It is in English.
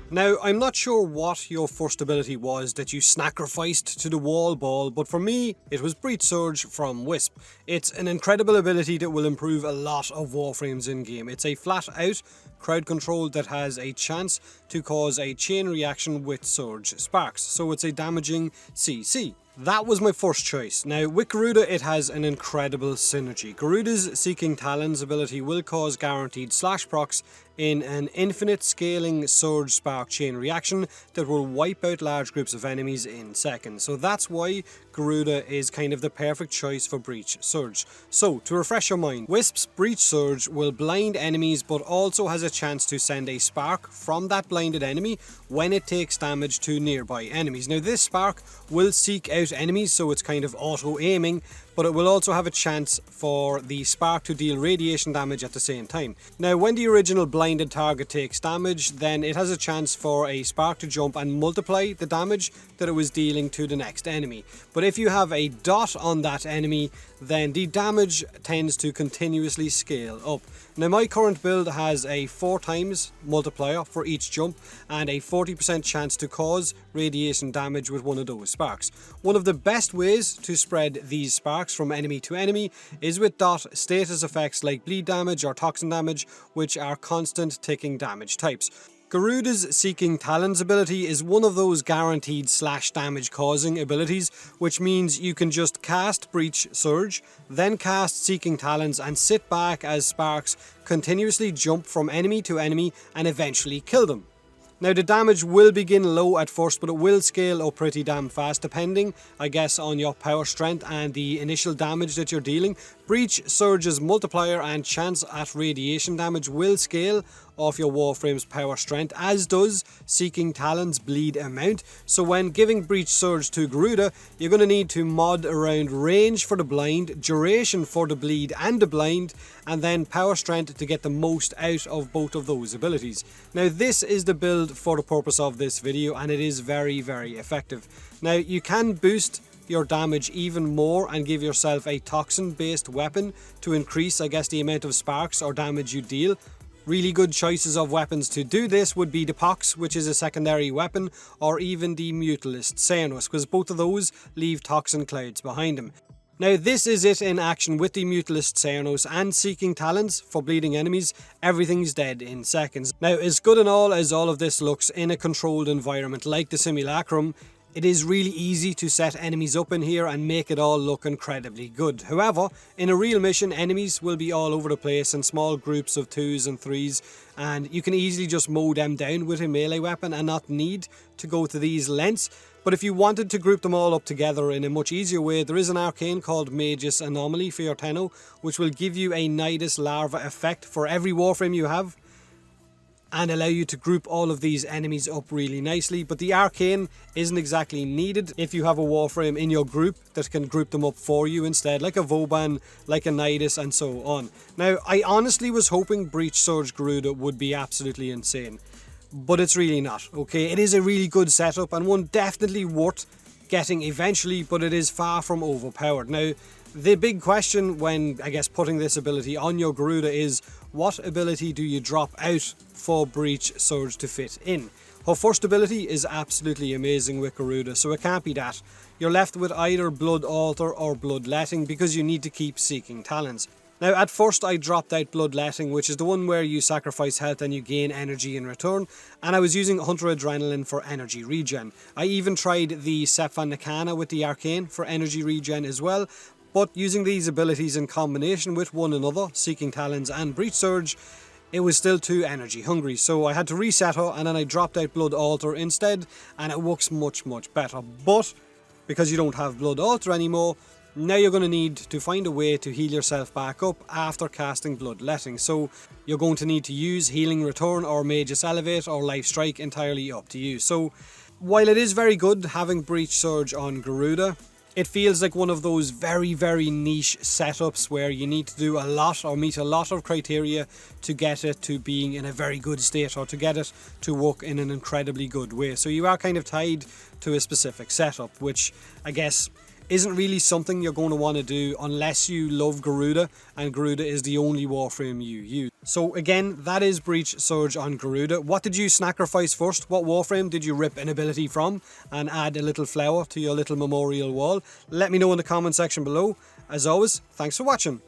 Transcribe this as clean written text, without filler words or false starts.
Now, I'm not sure what your first ability was that you sacrificed to the wall ball, but for me, it was Breach Surge from Wisp. It's an incredible ability that will improve a lot of Warframes in-game. It's a flat-out crowd control that has a chance to cause a chain reaction with Surge Sparks, so it's a damaging CC. That was my first choice. Now, with Garuda, it has an incredible synergy. Garuda's Seeking Talons ability will cause guaranteed slash procs in an infinite scaling Surge Spark chain reaction that will wipe out large groups of enemies in seconds. So that's why Garuda is kind of the perfect choice for Breach Surge. So, to refresh your mind, Wisp's Breach Surge will blind enemies but also has a chance to send a spark from that blinded enemy when it takes damage to nearby enemies. Now, this spark will seek out enemies, so it's kind of auto-aiming, but it will also have a chance for the spark to deal radiation damage at the same time. Now, when the original blinded target takes damage, then it has a chance for a spark to jump and multiply the damage that it was dealing to the next enemy. But if you have a dot on that enemy, then the damage tends to continuously scale up. Now, my current build has a 4 times multiplier for each jump and a 40% chance to cause radiation damage with one of those sparks. One of the best ways to spread these sparks from enemy to enemy is with dot status effects like bleed damage or toxin damage, which are constant ticking damage types. Garuda's Seeking Talons ability is one of those guaranteed slash damage causing abilities, which means you can just cast Breach Surge, then cast Seeking Talons and sit back as sparks continuously jump from enemy to enemy and eventually kill them. Now, the damage will begin low at first, but it will scale up pretty damn fast depending, I guess, on your power strength and the initial damage that you're dealing. Breach Surge's multiplier and chance at radiation damage will scale off your Warframe's power strength, as does Seeking Talons bleed amount. So when giving Breach Surge to Garuda, you're going to need to mod around range for the blind, duration for the bleed and the blind, and then power strength to get the most out of both of those abilities. Now, this is the build for the purpose of this video, and it is very, very effective. Now, you can boost your damage even more and give yourself a toxin based weapon to increase, I guess, the amount of sparks or damage you deal. Really good choices of weapons to do this would be the Pox, which is a secondary weapon, or even the Mutalist Cernos, because both of those leave toxin clouds behind them. Now, this is it in action with the Mutalist Cernos and Seeking Talons for bleeding enemies. Everything's dead in seconds. Now, as good and all as of this looks in a controlled environment like the Simulacrum, it is really easy to set enemies up in here and make it all look incredibly good. However, in a real mission, enemies will be all over the place in small groups of 2s and 3s, and you can easily just mow them down with a melee weapon and not need to go to these lengths. But if you wanted to group them all up together in a much easier way, there is an arcane called Magus Anomaly for your Tenno, which will give you a Nidus Larva effect for every Warframe you have, and allow you to group all of these enemies up really nicely. But the Arcane isn't exactly needed if you have a Warframe in your group that can group them up for you instead, like a Vauban, like a Nidus, and so on. Now, I honestly was hoping Breach Surge Garuda would be absolutely insane, but it's really not, okay? It is a really good setup and one definitely worth getting eventually, but it is far from overpowered. Now, the big question when, I guess, putting this ability on your Garuda is, what ability do you drop out for Breach Surge to fit in? Her first ability is absolutely amazing with Garuda, so it can't be that. You're left with either Blood Altar or Bloodletting because you need to keep Seeking Talons. Now, at first I dropped out Bloodletting, which is the one where you sacrifice health and you gain energy in return, and I was using Hunter Adrenaline for energy regen. I even tried the Sephan Nakana with the Arcane for energy regen as well, but using these abilities in combination with one another, Seeking Talons and Breach Surge, it was still too energy hungry, so I had to reset her and then I dropped out Blood Altar instead, and it works much better. But because you don't have Blood Altar anymore, now you're going to need to find a way to heal yourself back up after casting Bloodletting. So you're going to need to use Healing Return or Magus Elevate or Life Strike, entirely up to you. So while it is very good having Breach Surge on Garuda, it feels like one of those very niche setups where you need to do a lot or meet a lot of criteria to get it to being in a very good state or to get it to work in an incredibly good way. So you are kind of tied to a specific setup, which I guess isn't really something you're going to want to do unless you love Garuda, and Garuda is the only Warframe you use. So again, that is Breach Surge on Garuda. What did you sacrifice first? What Warframe did you rip an ability from and add a little flower to your little memorial wall? Let me know in the comment section below. As always, thanks for watching.